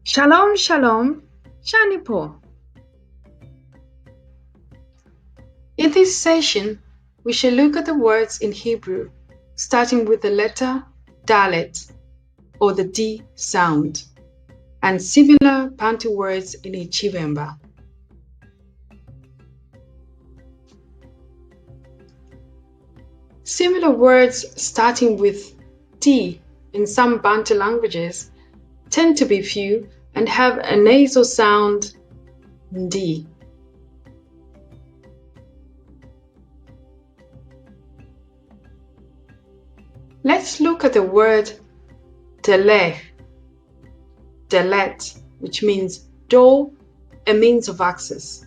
Shalom, shalom, Shanipo. In this session, we shall look at the words in Hebrew, starting with the letter Dalet, or the D sound, and similar Bantu words in Ichivemba. Similar words starting with D in some Bantu languages tend to be few and have a nasal sound D. Let's look at the word deleh, delet, which means door, a means of access.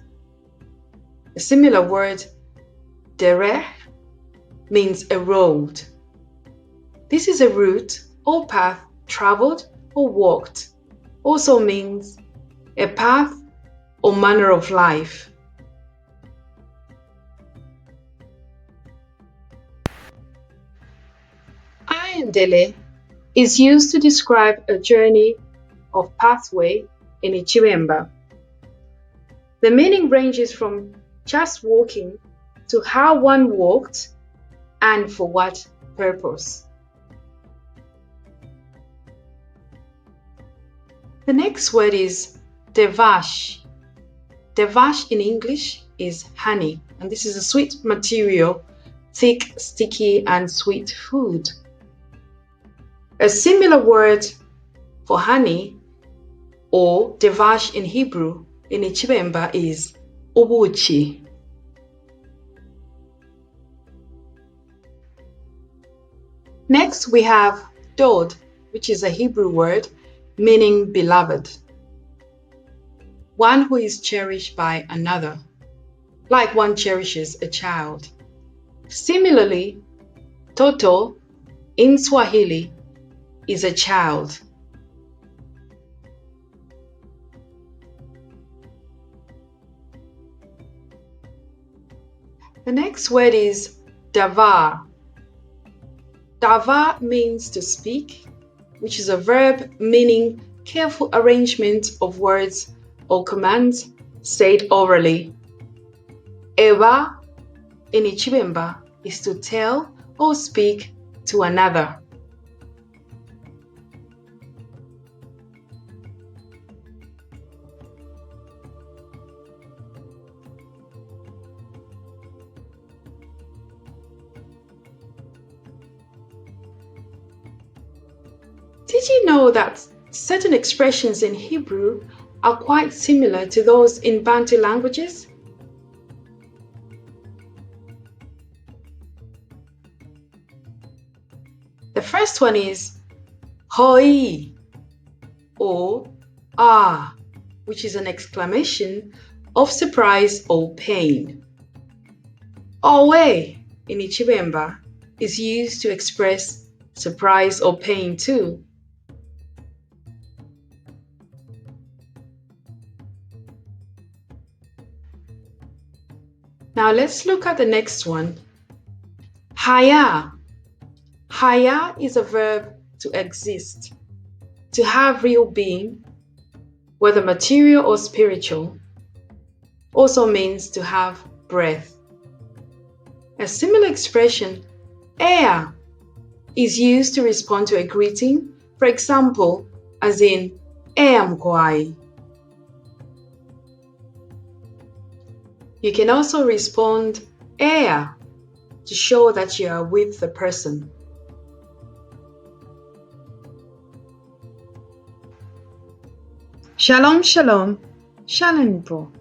A similar word, dereh, means a road. This is a route or path traveled or walked. Also means a path or manner of life. Ayandele is used to describe a journey of pathway in Ichiremba. The meaning ranges from just walking to how one walked and for what purpose. The next word is devash. Devash in English is honey, and this is a sweet material, thick, sticky, and sweet food. A similar word for honey or devash in Hebrew in Ichibemba is ubuchi. Next we have dod, which is a Hebrew word meaning beloved. One who is cherished by another, like one cherishes a child. Similarly, toto in Swahili is a child. The next word is davar. Davar means to speak, which is a verb meaning careful arrangement of words or commands said orally. Eva in Ichibemba is to tell or speak to another. Did you know that certain expressions in Hebrew are quite similar to those in Bantu languages? The first one is hoi or ah, which is an exclamation of surprise or pain. Owe in Ichibemba is used to express surprise or pain too. Now let's look at the next one. Haya. Haya is a verb to exist, to have real being, whether material or spiritual. Also means to have breath. A similar expression, ea, is used to respond to a greeting, for example, as in mkwai. You can also respond ea to show that you are with the person. Shalom, shalom, shalom po.